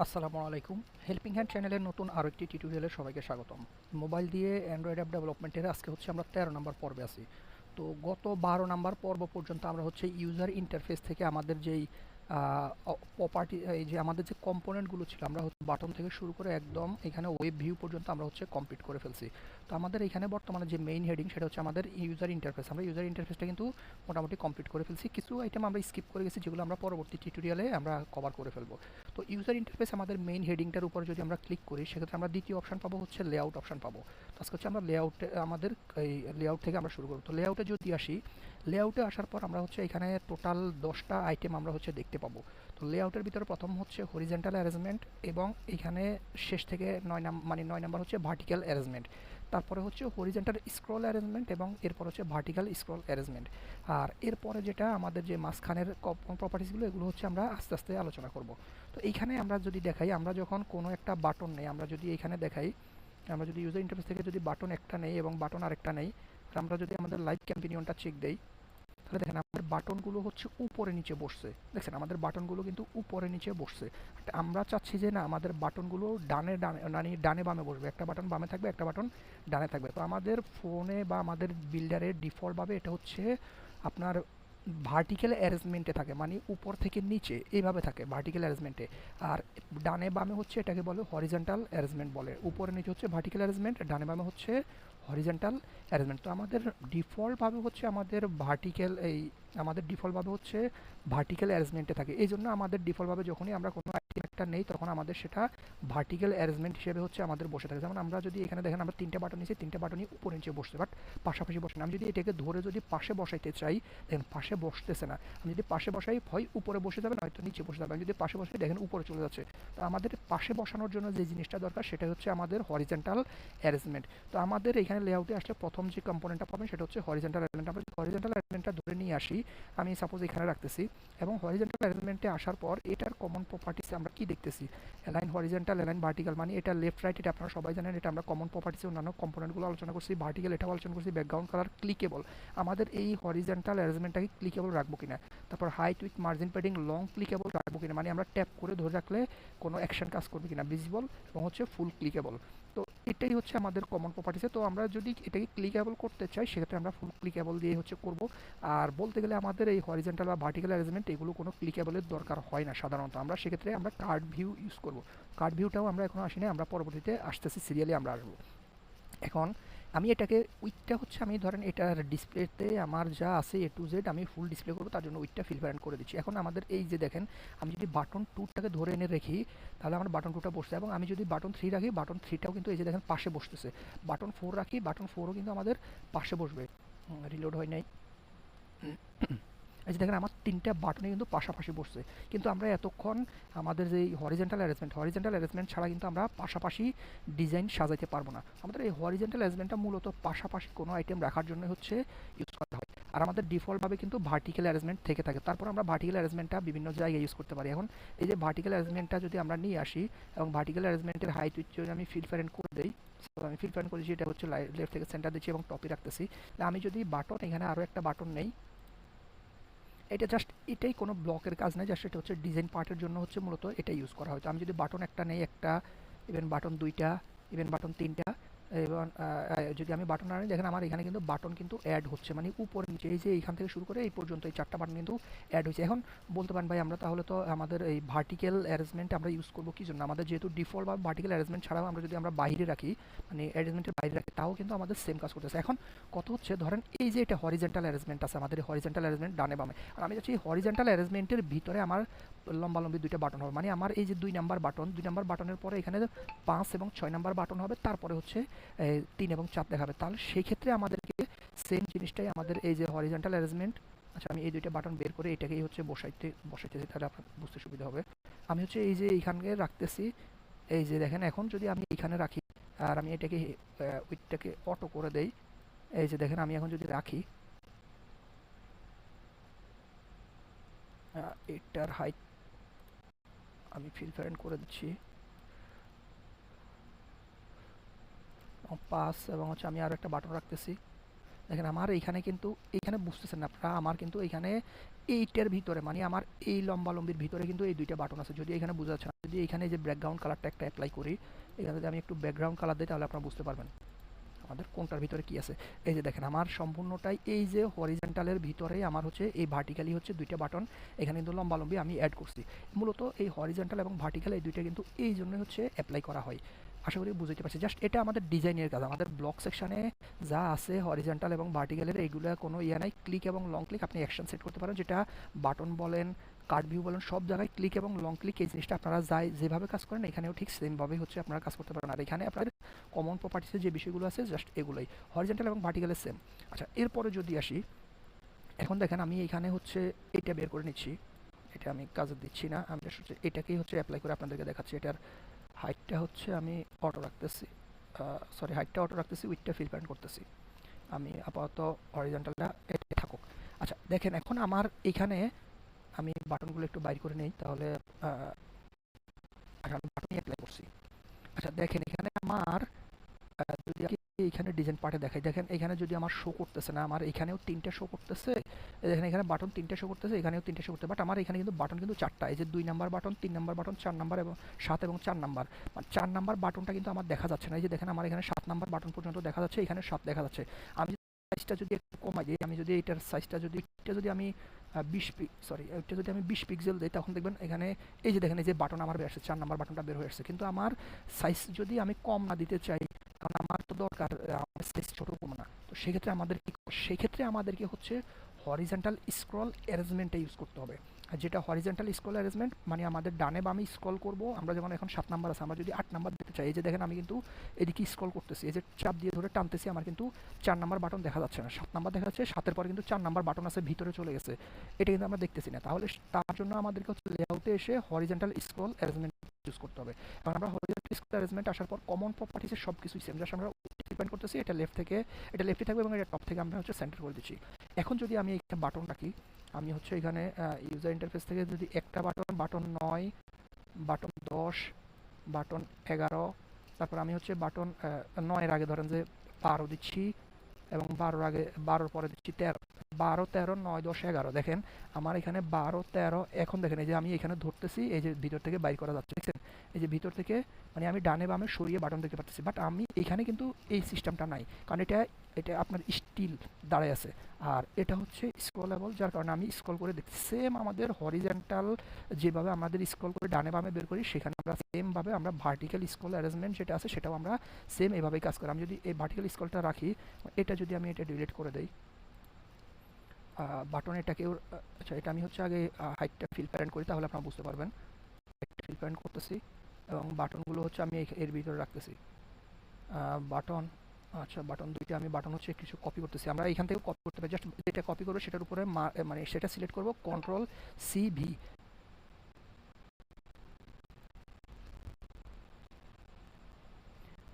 আসসালামু আলাইকুম। Helping hand চ্যানেলের নতুন আরও একটি টিউটোরিয়ালে সবাইকে স্বাগতম। মোবাইল দিয়ে অ্যান্ড্রয়েড অ্যাপ ডেভেলপমেন্টের আজকে হচ্ছে আমরা 13 নম্বর পর্বে আছি। তো গত 12 নম্বর পর্ব পর্যন্ত আমরা হচ্ছে ইউজার ইন্টারফেস থেকে আমাদের যেই প্রপার্টি, এই যে আমাদের যে কম্পোনেন্টগুলো ছিল, আমরা হচ্ছে বাটন থেকে শুরু করে একদম এখানে ওয়েব ভিউ পর্যন্ত আমরা হচ্ছে কমপ্লিট করে ফেলছি। তো আমাদের এখানে বর্তমানে যে মেইন হেডিং সেটা হচ্ছে আমাদের ইউজার ইন্টারফেস। আমরা ইউজার ইন্টারফেসটা কিন্তু মোটামুটি কমপ্লিট করে ফেলছি। কিছু আইটেম আমরা স্কিপ করে গেছি, যেগুলো আমরা পরবর্তী টিউটোরিয়ালে আমরা কভার করে ফেলবো। তো ইউজার ইন্টারফেস আমাদের মেইন হেডিংটার উপর যদি আমরা ক্লিক করি, সেক্ষেত্রে আমরা দ্বিতীয় অপশন পাবো হচ্ছে লেআউট অপশন পাবো। তো আজকে হচ্ছে আমরা লেআউটে আমাদের এই লেআউট থেকে আমরা শুরু করবো। তো লেআউটে যদি আসি, লেআউটে আসার পর আমরা হচ্ছে এখানে টোটাল 10টা আইটেম আমরা হচ্ছে দেখতে পাবো। তো লেআউটের ভিতরে প্রথম হচ্ছে হরিজেন্টাল অ্যারেঞ্জমেন্ট, এবং এখানে শেষ থেকে 9 নাম্বার হচ্ছে ভার্টিক্যাল অ্যারেঞ্জমেন্ট। তারপরে হচ্ছে হরিজেন্টাল স্ক্রল অ্যারেঞ্জমেন্ট, এবং এরপর হচ্ছে ভার্টিক্যাল স্ক্রল অ্যারেঞ্জমেন্ট। আর এরপরে যেটা আমাদের যে মাঝখানের প্রপার্টিসগুলো, এগুলো হচ্ছে আমরা আস্তে আস্তে আলোচনা করব। তো এইখানে আমরা যদি দেখাই, আমরা যখন কোনো একটা বাটন নেই, আমরা যদি এখানে দেখাই, আমরা যদি ইউজার ইন্টারফেস থেকে যদি বাটন একটা নেই এবং বাটন আরেকটা নেই, আর আমরা যদি আমাদের লাইভ ক্যাম্পিনিয়নটা চেক দেই, তাহলে দেখেন আমাদের বাটনগুলো হচ্ছে উপরে নিচে বসছে। দেখছেন আমাদের বাটনগুলো কিন্তু উপরে নিচে বসছে। আমরা চাচ্ছি যে না, আমাদের বাটনগুলো ডানে ডানে মানে ডানে বামে বসবে, একটা বাটন বামে থাকবে, একটা বাটন ডানে থাকবে। তো আমাদের ফোনে বা আমাদের বিল্ডারের ডিফল্টভাবে এটা হচ্ছে আপনার ভার্টিক্যাল অ্যারেঞ্জমেন্টে থাকে, মানে উপর থেকে নিচে এইভাবে থাকে ভার্টিক্যাল অ্যারেঞ্জমেন্টে। আর ডানে বামে হচ্ছে এটাকে বলে হরিজন্টাল অ্যারেঞ্জমেন্ট বলে। উপরে নিচে হচ্ছে ভার্টিক্যাল অ্যারেঞ্জমেন্ট, ডানে বামে হচ্ছে হরিজন্টাল অ্যারেঞ্জমেন্ট। তো আমাদের ডিফল্টভাবে হচ্ছে আমাদের ডিফল্টভাবে হচ্ছে ভার্টিক্যাল অ্যারেঞ্জমেন্টে থাকে। এই জন্য আমাদের ডিফল্টভাবে যখনই আমরা কোনো আইটেম একটা নেই, তখন আমাদের সেটা ভার্টিক্যাল অ্যারেঞ্জমেন্ট হিসেবে হচ্ছে আমাদের বসে থাকে। যেমন আমরা যদি এখানে দেখেন, আমরা 3টে বাটন নিয়েছি, 3টে বাটনই উপরে নিচে বসছে, বাট পাশাপাশি বসে না। আমি যদি এটাকে ধরে যদি পাশে বসাইতে চাই, দেখেন পাশে বসতেছে না। আমি যদি পাশে বসাই, হয় উপরে বসে যাবে, নয়তো নিচে বসে যাবে। আমি যদি পাশে বসাই, দেখেন উপরে চলে যাচ্ছে। তো আমাদের পাশে বসানোর জন্য যে জিনিসটা দরকার, সেটা হচ্ছে আমাদের হরিজন্টাল অ্যারেঞ্জমেন্ট। তো আমাদের এখানে লেআউটে আসলে প্রথম যে কম্পোনেন্টটা পাবেন সেটা হচ্ছে হরিজন্টাল অ্যারেঞ্জমেন্ট। আমরা যদি হরিজন্টাল অ্যারেঞ্জমেন্টটা ধরে নিয়ে আসি, আমি সাপোজ এখানে রাখতেছি, এবং হরিজন্টাল অ্যারেঞ্জমেন্টে আসার পর এটার কমন প্রপার্টিসে আমরা কি দেখতেছি, অ্যালাইন হরিজন্টাল, অ্যালাইন ভার্টিক্যাল, মানে এটা লেফট রাইট, এটা আপনারা সবাই জানেন। এটা আমরা কমন প্রপার্টিসে অন্যান্য কম্পোনেন্টগুলো আলোচনা করছি। ভার্টিক্যাল এটাও আলোচনা করছি। ব্যাকগ্রাউন্ড কালার ক্লিকেবল, আমাদের এই হরিজন্টাল অ্যারেঞ্জমেন্টটাকে ক্লিকেবল রাখবো কিনা। তারপর height with margin padding long clickable রাখবো কিনা, মানে আমরা ট্যাপ করে ধরে রাখলে কোনো অ্যাকশন কাজ করবে কিনা। ভিজিবল এবং হচ্ছে ফুল ক্লিকেবল। তো এটাই হচ্ছে আমাদের কমন প্রপার্টিসে। তো আমরা যদি এটাকে ক্লিকেবল করতে চাই, সেক্ষেত্রে আমরা ফুল ক্লিকেবল দিয়ে হচ্ছে করব। আর বলতে গেলে আমাদের এই হরিজন্টাল বা ভার্টিক্যাল অ্যারেঞ্জমেন্ট এগুলো কোনো ক্লিকেবলের দরকার হয় না সাধারণত। আমরা সেক্ষেত্রে আমরা কার্ড ভিউ ইউজ করব। কার্ড ভিউটাও আমরা এখনো আসি না, আমরা পরবর্তীতে আসতেছি, সিরিয়ালি আমরা আসবো। এখন আমি এটাকে উইথটা হচ্ছে, আমি ধরেন এটার ডিসপ্লেতে আমার যা আছে এ টু জেড আমি ফুল ডিসপ্লে করবো, তার জন্য উইথটা ফিল্টার করে দিচ্ছি। এখন আমাদের এই যে দেখেন, আমি যদি বাটন টুটাকে ধরে এনে রাখি, তাহলে আমার বাটন টুটা বসছে। এবং আমি যদি বাটন থ্রি রাখি, বাটন থ্রিটাও কিন্তু এই যে দেখেন পাশে বসতেছে। বাটন ফোর রাখি, বাটন ফোরও কিন্তু আমাদের পাশে বসবে। রিলোড হয় নাই। এই যে দেখেন আমার 3টা বাটনে কিন্তু পাশাপাশি বসছে। কিন্তু আমরা এতক্ষণ আমাদের যে হরিজন্টাল অ্যারেঞ্জমেন্ট ছাড়া কিন্তু আমরা পাশাপাশি ডিজাইন সাজাইতে পারবো না। আমাদের এই হরিজন্টাল অ্যারেঞ্জমেন্টটা মূলত পাশাপাশি কোনো আইটেম রাখার জন্য হচ্ছে ইউজ করা হয়। আর আমাদের ডিফল্টভাবে কিন্তু ভার্টিক্যাল অ্যারেঞ্জমেন্ট থেকে থাকে। তারপর আমরা ভার্টিক্যাল অ্যারেঞ্জমেন্টটা বিভিন্ন জায়গায় ইউজ করতে পারি। এখন এই যে ভার্টিক্যাল অ্যারেঞ্জমেন্টটা যদি আমরা নিয়ে আসি, এবং ভার্টিক্যাল অ্যারেঞ্জমেন্টের হাইট উইথ যদি আমি ফিল প্যারেন্ট করে দেই, আমি ফিল প্যারেন্ট করেছি, এটা হচ্ছে লেফট থেকে সেন্টার দিচ্ছি এবং টপে রাখতেছি। আমি যদি বাটন এখানে আরও একটা বাটন নেই, এটা জাস্ট এটাই কোনো ব্লকের কাজ নাই, জাস্ট এটা হচ্ছে ডিজাইন পার্টের জন্য হচ্ছে মূলত এটা ইউজ করা হয়। তো আমি যদি বাটন একটা নেই, একটা, ইভেন বাটন দুইটা, ইভেন বাটন তিনটা, এবং যদি আমি বাটন আনি, দেখেন আমার এখানে কিন্তু বাটন কিন্তু অ্যাড হচ্ছে, মানে উপরে নিচে, এই যে এইখান থেকে শুরু করে এই পর্যন্ত এই 4টা বাটন কিন্তু অ্যাড হয়েছে। এখন বলতে পারেন ভাই, আমরা তাহলে তো আমাদের এই ভার্টিক্যাল অ্যারেঞ্জমেন্ট আমরা ইউজ করবো কি জন্য? আমাদের যেহেতু ডিফল্ট বা ভার্টিক্যাল অ্যারেঞ্জমেন্ট ছাড়াও আমরা যদি আমরা বাইরে রাখি, মানে অ্যারেঞ্জমেন্টের বাইরে রাখি, তাও কিন্তু আমাদের সেম কাজ করতেছে। এখন কত হচ্ছে, ধরেন এই যে এটা হরিজন্টাল অ্যারেঞ্জমেন্ট আছে, আমাদের এই হরিজন্টাল অ্যারেঞ্জমেন্ট ডানে বামে, আর আমি যাচ্ছি হরিজন্টাল অ্যারেঞ্জমেন্টের ভিতরে আমার লম্বালম্বি 2টা বাটন হবে, মানে আমার এই যে 2 নাম্বার বাটনের পরে এখানে 5 এবং 6 নাম্বার বাটন হবে, তারপরে হচ্ছে 3 এবং 4 দেখাবে। তাহলে সেই ক্ষেত্রে আমাদেরকে সেম জিনিসটাই আমাদের এই যে হরিজন্টাল অ্যারেঞ্জমেন্ট, আচ্ছা আমি এই 2টা বাটন বের করে এটাকেই হচ্ছে বসাইতেছি, তাহলে আপনার বুঝতে সুবিধা হবে। আমি হচ্ছে এই যে এইখানে রাখতেছি, এই যে দেখেন এখন যদি আমি এখানে রাখি, আর আমি এটাকে উইথটাকে অটো করে দেই, এই যে দেখেন আমি এখন যদি রাখি, এটার হাইট আমি ফিল প্যারেন্ট করে দিচ্ছি 5, এবং হচ্ছে আমি আরও একটা বাটন রাখতেছি, দেখেন আমার এইখানে কিন্তু এইখানে বুঝতেছেন না আপনারা, আমার কিন্তু এইখানে এইটার ভিতরে মানে আমার এই লম্বির ভিতরে কিন্তু এই দুইটা বাটন আছে, যদি এখানে বোঝা যাচ্ছে না। যদি এখানে যে ব্যাকগ্রাউন্ড কালারটা একটা অ্যাপ্লাই করি, এখানে যদি আমি একটু ব্যাকগ্রাউন্ড কালার দিই তাহলে আপনারা বুঝতে পারবেন আমাদের কোনটার ভিতরে কি আছে। এই যে দেখেন আমার সম্পূর্ণটাই এই যে হরিজন্টালের ভিতরেই আমার হচ্ছে এই ভার্টিক্যালি হচ্ছে দুইটা বাটন, এখানে কিন্তু লম্বি আমি অ্যাড করছি। মূলত এই হরিজন্টাল এবং ভার্টিক্যাল এই দুইটা কিন্তু এই জন্যই হচ্ছে অ্যাপ্লাই করা হয়। আশা করি বুঝতে পারছি। জাস্ট এটা আমাদের ডিজাইনের কাজ, আমাদের ব্লক সেকশনে যা আছে হরিজন্টাল এবং ভার্টিক্যালের এইগুলো কোনো ইয়ে নাই। ক্লিক এবং লং ক্লিক আপনি অ্যাকশন সেট করতে পারেন, যেটা বাটন বলেন কার্ড ভিউ বলেন সব জায়গায় ক্লিক এবং লং ক্লিক এই জিনিসটা আপনারা যেভাবে কাজ করেন এখানেও ঠিক সেমভাবেই হচ্ছে আপনারা কাজ করতে পারেন। আর এখানে আপনার কমন প্রপার্টিসের যে বিষয়গুলো আছে জাস্ট এগুলোই হরিজন্টাল এবং ভার্টিক্যালের সেম। আচ্ছা এরপরে যদি আসি, এখন দেখেন আমি এখানে হচ্ছে এটা বের করে নিচ্ছি, এটা আমি কাজে দিচ্ছি না, আমি just হচ্ছে এটাকেই হচ্ছে অ্যাপ্লাই করে আপনাদেরকে দেখাচ্ছি। এটার হাইটটা হচ্ছে আমি অটো রাখতেছি, সরি হাইটটা অটো রাখতেছি, উইথটা ফিল প্যান্ট করতেছি। আমি আপাতত হরিজন্টালটা এটা থাকুক। আচ্ছা দেখেন এখন আমার এখানে আমি বাটনগুলো একটু বাইর করে নেই তাহলে আচ্ছা আমি বাটনই অ্যাপ্লাই করছি। আচ্ছা দেখেন এখানে আমার যদি আমি এইখানে ডিজাইন পার্টে দেখাই, দেখেন এখানে যদি আমার শো করতেছে না, আমার এখানেও তিনটা শো করতেছে, দেখেন এখানে বাটন তিনটা শো করতেছে, এখানেও তিনটা শো করতে, বাট আমার এখানে কিন্তু বাটন কিন্তু চারটা, এই যে 2 number button, 3 number button, 4 number এবং 7 এবং 4 নাম্বার। 4 নাম্বার বাটনটা কিন্তু আমার দেখা যাচ্ছে না, এই যে দেখেন আমার এখানে 7 নাম্বার বাটন পর্যন্ত দেখা যাচ্ছে, এখানে 7 দেখা যাচ্ছে। আমি সাইজটা যদি একটু কমাই দিই, আমি যদি এটার সাইজটা যদি এটা যদি আমি 20 সরি এটা যদি আমি 20 পিক্সেল দিই, তখন দেখবেন এখানে এই যে দেখেন এই যে বাটন আমার বের আসছে, 4 নাম্বার বাটনটা বের হয়ে আসছে। কিন্তু আমার সাইজ যদি আমি কম না দিতে চাই, কারণ আমার তো দরকার আমার সাইজ ছোট কম না, তো সেক্ষেত্রে আমাদের কি, সেক্ষেত্রে আমাদেরকে হচ্ছে হরিজন্টাল স্ক্রল অ্যারেঞ্জমেন্টটা ইউজ করতে হবে। আর যেটা হরিজন্টাল স্ক্রল অ্যারেঞ্জমেন্ট মানে আমাদের ডানে বামে স্ক্রল করব, আমরা যেমন এখন 7 নাম্বার আছে, আমরা যদি 8 নাম্বার দিতে চাই, এই যে দেখেন আমি কিন্তু এদিকে স্ক্রল করতেছি, এই যে চাপ দিয়ে ধরে টানতেছি, আমার কিন্তু 4 নাম্বার বাটন দেখা যাচ্ছে না, 7 নাম্বার দেখা যাচ্ছে, 7-এর পরে কিন্তু 4 নাম্বার বাটন আছে ভিতরে চলে গেছে, এটা কিন্তু আমরা দেখতেছি না। তাহলে তার জন্য আমাদেরকে হচ্ছে লেআউটে এসে হরিজন্টাল স্ক্রল অ্যারেঞ্জমেন্ট ইউজ করতে হবে। এখন আমরা হরিজন্টাল স্ক্রল অ্যারেঞ্জমেন্ট আসার পর কমন প্রপার্টিসের সব কিছুই সেম, জাস্ট আমরা ডিপেন্ড করতেছি এটা লেফট থেকে, এটা লেফটে থাকবে এবং এটা টপ থেকে আমরা হচ্ছে সেন্টার করে দিচ্ছি। এখন যদি আমি একটা বাটন রাখি, আমি হচ্ছে এখানে ইউজার ইন্টারফেস থেকে যদি একটা বাটন, বাটন 9, বাটন 10, বাটন 11, তারপর আমি হচ্ছে বাটন 9-এর আগে ধরেন যে 12 দিচ্ছি এবং 12-র আগে 12-র পরে দিচ্ছি 13, 12, 13, 9, 10, 11, দেখেন আমার এখানে 12, 13, এখন দেখেন এই যে আমি এখানে ধরতেছি, এই যে ভিতর থেকে বাইর করা যাচ্ছে, দেখছেন এই যে ভিতর থেকে মানে আমি ডানে বামে সরিয়ে বাটন দেখতে পাচ্ছি, বাট আমি এখানে কিন্তু এই সিস্টেমটা নাই, কারণ এটা এটা আপনার স্টিল দাঁড়ায় আছে আর এটা হচ্ছে স্ক্রলেবল, যার কারণে আমি স্ক্রল করে দেখছি। সেম আমাদের হরিজন্টাল যেভাবে আমাদের স্ক্রল করে ডানে বামে বের করি, সেখানে আমরা সেমভাবে আমরা ভার্টিক্যাল স্ক্রল অ্যারেঞ্জমেন্ট যেটা আছে সেটাও আমরা সেম এভাবেই কাজ করি। আমি যদি এই ভার্টিক্যাল স্ক্রলটা রাখি, এটা যদি আমি এটা ডিলিট করে দেই, বাটন এটাকেও, আচ্ছা এটা আমি হচ্ছে আগে হাইটটা ফিল প্যারেন্ট করি তাহলে আপনারা বুঝতে পারবেন। হাইটটা ফিল প্যারেন্ট করতেছি এবং বাটনগুলো হচ্ছে আমি এর ভিতরে রাখতেছি। বাটন, আচ্ছা বাটন দুইটা আমি বাটন হচ্ছে কিছু কপি করতেছি, আমরা এখান থেকে কপি করতে পারি, জাস্ট যেটা কপি করবো সেটার উপরে মানে সেটা সিলেক্ট করবো কন্ট্রোল CV,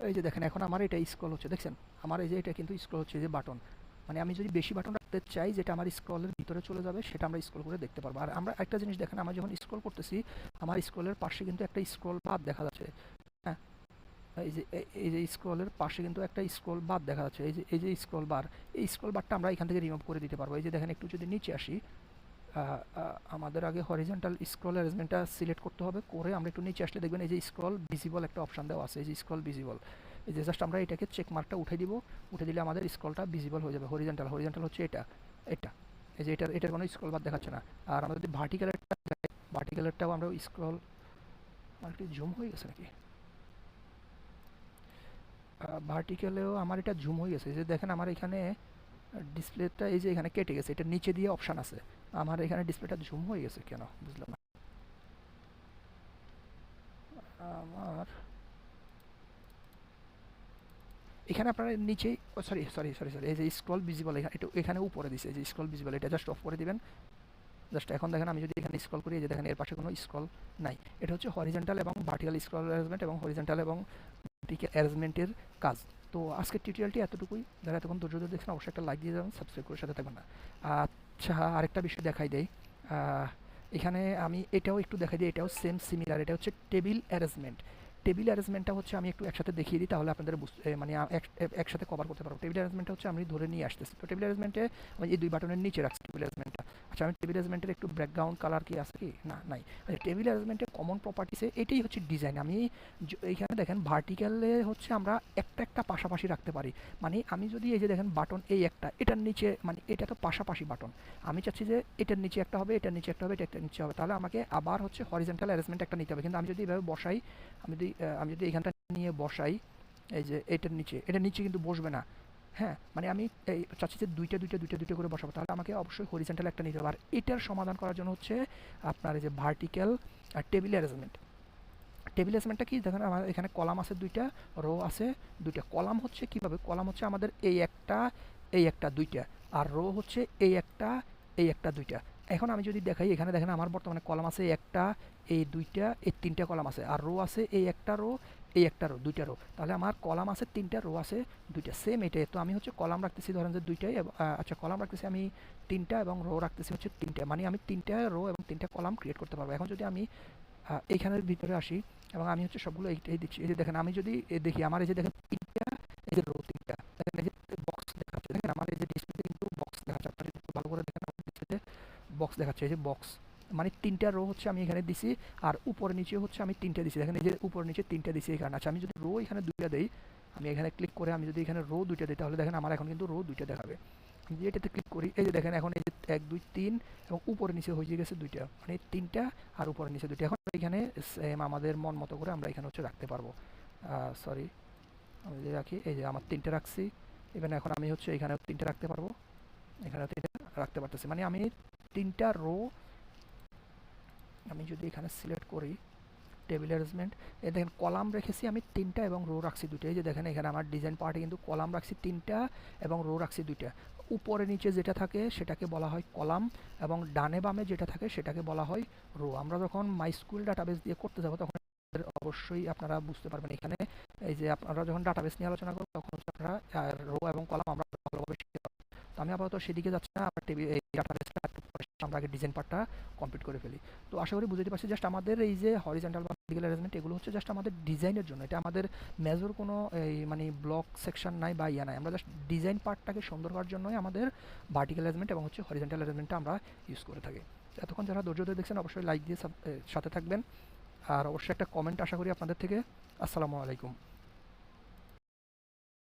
এই যে দেখেন এখন আমার এটা স্ক্রল হচ্ছে, দেখছেন আমার এই যে এটা কিন্তু স্ক্রল হচ্ছে, যে বাটন মানে আমি যদি বেশি বাটন রাখতে চাই যেটা আমার স্ক্রলের ভিতরে চলে যাবে সেটা আমরা স্ক্রল করে দেখতে পারবো। আর আমরা একটা জিনিস দেখেন, আমরা যখন স্ক্রল করতেছি আমার স্ক্রলের পাশে কিন্তু একটা স্ক্রল বাদ দেখা যাচ্ছে, হ্যাঁ এই যে স্ক্রলের পাশে কিন্তু একটা স্ক্রল বার দেখা যাচ্ছে, এই যে স্ক্রল বার, এই স্ক্রল বারটা আমরা এখান থেকে রিমুভ করে দিতে পারবো। এই যে দেখেন একটু যদি নিচে আসি, আমাদের আগে হরিজন্টাল স্ক্রল অ্যারেঞ্জমেন্টটা সিলেক্ট করতে হবে, করে আমরা একটু নিচে আসলে দেখবেন এই যে স্ক্রল ভিজিবল একটা অপশন দেওয়া আছে, এই যে স্ক্রল ভিজিবল, এই যে জাস্ট আমরা এটাকে চেক মার্কটা উঠে দিব, উঠে দিলে আমাদের স্ক্রলটা ভিজিবল হয়ে যাবে। হরিজন্টাল হরিজন্টাল হচ্ছে এটা, এটা এই যে এটার কোনো স্ক্রল বার দেখাচ্ছে না। আর আমরা যদি ভার্টিক্যালেরটা, ভার্টিক্যালেরটাও আমরা স্ক্রল, আর একটু জুম হয়ে গেছে নাকি, ভার্টিক্যালেও আমার এটা জুম হয়ে গেছে, যে দেখেন আমার এখানে ডিসপ্লেটা এই যে এখানে কেটে গেছে, এটা নিচে দিয়ে অপশান আছে, আমার এখানে ডিসপ্লেটা জুম হয়ে গেছে কেন বুঝলাম না। আমার এখানে আপনারা নিচেই, সরি সরি সরি সরি এই যে স্ক্রল ভিজিবল এখানে, এটা এখানে উপরে দিছে, এই যে স্ক্রল ভিজিবল, এটা জাস্ট অফ করে দিবেন। জাস্ট এখন দেখেন আমি যদি এখানে স্ক্রল করি, এই যে দেখেন এর পাশে কোনো স্ক্রল নাই। এটা হচ্ছে হরিজন্টাল এবং ভার্টিক্যাল স্ক্রল অ্যারেঞ্জমেন্ট এবং হরিজন্টাল এবং ভার্টিক্যাল অ্যারেঞ্জমেন্টের কাজ। তো আজকের টিউটোরিয়ালটি এতটুকুই, যারা এতক্ষণ ধৈর্য ধরে দেখছেন অবশ্যই একটা লাইক দিয়ে যাবেন, সাবস্ক্রাইব করে সাথে থাকবেন না। আচ্ছা আরেকটা বিষয় দেখাই দেই, এখানে আমি এটাও একটু দেখাই দিই, এটাও সেম সিমিলার, এটা হচ্ছে টেবিল অ্যারেঞ্জমেন্ট। টেবিল অ্যারেঞ্জমেন্টটা হচ্ছে আমি একটু একসাথে দেখিয়ে দিই, তাহলে আপনাদের মানে একসাথে কভার করতে পারবো। টেবিল অ্যারেঞ্জমেন্টটা হচ্ছে আমি ধরে নিয়ে আসতেছি। তো টেবিল অ্যারেঞ্জমেন্টে আমি এই 2 বাটনের নিচে রাখছি টেবিল অ্যারেঞ্জমেন্টটা। আচ্ছা, আমি টেবিল অ্যারেঞ্জমেন্টের একটু ব্যাকগ্রাউন্ড কালার কি আছে কি? না, নাই। আচ্ছা, টেবিল অ্যারেঞ্জমেন্টের কমন প্রপার্টিসে এটাই হচ্ছে ডিজাইন। আমি এইখানে দেখেন ভার্টিক্যালে হচ্ছে আমরা একটা পাশাপাশি রাখতে পারি। মানে আমি যদি এই যে দেখেন বাটন এই একটা, এটার নিচে মানে এটা তো পাশাপাশি বাটন, আমি চাচ্ছি যে এটার নিচে একটা হবে, এটার নিচে একটা হবে, এটা নিচে হবে, তাহলে আমাকে আবার হচ্ছে হরিজন্টাল অ্যারেঞ্জমেন্ট একটা নিতে হবে। কিন্তু আমি যদি এভাবে বসাই, আমি যদি এইখানটা নিয়ে বসাই, এই যে এটার নিচে কিন্তু বসবে না। হ্যাঁ, মানে আমি এই চাচ্ছি যে দুইটা করে বসাবো, তাহলে আমাকে অবশ্যই হরিজন্টাল একটা নিতে হবে। আর এটার সমাধান করার জন্য হচ্ছে আপনার এই যে ভার্টিক্যাল টেবিল অ্যারেঞ্জমেন্ট। টেবিল অ্যারেঞ্জমেন্টটা কি দেখেন, আমার এখানে কলাম আছে দুইটা, রো আছে দুইটা। কলাম হচ্ছে কিভাবে, কলাম হচ্ছে আমাদের এই একটা দুইটা, আর রো হচ্ছে এই একটা দুইটা। এখন আমি যদি দেখাই, এখানে দেখেন আমার বর্তমানে কলাম আছে একটা, এই দুইটা, এই তিনটা কলাম আছে, আর রো আছে এই একটা রো, দুইটা রো। তাহলে আমার কলাম আছে তিনটা, রো আছে দুইটা, সেম এটাই। তো আমি হচ্ছে কলাম রাখতেছি ধরেন যে দুইটাই, আচ্ছা কলাম রাখতেছি আমি তিনটা এবং রো রাখতেছি হচ্ছে তিনটা, মানে আমি তিনটা রো এবং তিনটা কলাম ক্রিয়েট করতে পারবো। এখন যদি আমি এইখানের ভিতরে আসি এবং আমি হচ্ছে সবগুলো এইটাই দিচ্ছি। এই যে দেখেন, আমি যদি দেখি আমার এই যে দেখেন তিনটা, এই যে রো তিনটা, দেখেন এই যে বক্স দেখাচ্ছে, দেখেন আমার এই যে ডিসপ্লেতে কিন্তু বক্স দেখাচ্ছে। আপনারা যদি একটু ভালো করে দেখেন আমার ডিসপ্লেতে বক্স দেখাচ্ছে, এই যে বক্স, মানে তিনটা রো হচ্ছে আমি এখানে দিছি, আর উপরে নিচে হচ্ছে আমি তিনটা দিছি। দেখেন এই যে উপর নিচে তিনটা দিছি এখানে। আচ্ছা, আমি যদি রো এখানে দুইটা দেই, আমি এখানে ক্লিক করে আমি যদি এখানে রো দুইটা দিই, তাহলে দেখেন আমার এখন কিন্তু রো দুইটা দেখাবে। আমি যদি এটাতে ক্লিক করি, এই যে দেখেন এখন এই যে 1 2 3 এবং উপরে নিচে হয়ে গেছে দুইটা, মানে তিনটা আর উপরে নিচে দুইটা। এখন এখানে সেম আমাদের মন মতো করে আমরা এখানে হচ্ছে রাখতে পারবো। সরি, আমি যদি রাখি, এই যে আমার তিনটা রাখছি, এখানে এখন আমি হচ্ছে এখানে তিনটা রাখতে পারবো, এখানে তিনটা রাখতে পারতেছি। মানে আমি তিনটা রো, আমি যদি এখানে সিলেক্ট করি টেবিল অ্যারেঞ্জমেন্ট, এই দেখেন কলাম রেখেছি আমি তিনটা এবং রো রাখছি দুইটা। এই যে দেখেন এখানে আমার ডিজাইন পার্টে কিন্তু কলাম রাখছি তিনটা এবং রো রাখছি দুইটা। উপরে নিচে যেটা থাকে সেটাকে বলা হয় কলাম, এবং ডানে বামে যেটা থাকে সেটাকে বলা হয় রো। আমরা যখন মাইস্কুল ডাটাবেস দিয়ে করতে যাবো তখন অবশ্যই আপনারা বুঝতে পারবেন। এখানে এই যে আপনারা যখন ডাটাবেস নিয়ে আলোচনা করবেন তখন হচ্ছে আপনারা রো এবং কলাম আমরা ভালোভাবে শিখতে পারবো। তো আমি আপাতত সেদিকে যাচ্ছি না, আমার টেবিল এই ডাটাবেসটা একটু পরে আমরা আগে ডিজাইন পার্টটা কমপ্লিট করে ফেলি। তো আশা করি বুঝতে পারছি, জাস্ট আমাদের এই যে হরিজন্টাল বা ভার্টিক্যাল অ্যারেঞ্জমেন্ট এগুলো হচ্ছে জাস্ট আমাদের ডিজাইনের জন্য। এটা আমাদের মেজর কোনো এই মানে ব্লক সেকশন নাই বা ইয়া নাই, আমরা জাস্ট ডিজাইন পার্টটাকে সুন্দর করার জন্যই আমাদের ভার্টিক্যাল অ্যারেঞ্জমেন্ট এবং হচ্ছে হরিজন্টাল অ্যারেঞ্জমেন্টটা আমরা ইউজ করে থাকি। এতক্ষণ যারা ধৈর্য ধরে দেখছেন অবশ্যই লাইক দিয়ে সাথে থাকবেন, আর অবশ্যই একটা কমেন্ট আশা করি আপনাদের থেকে। আসসালামু আলাইকুম।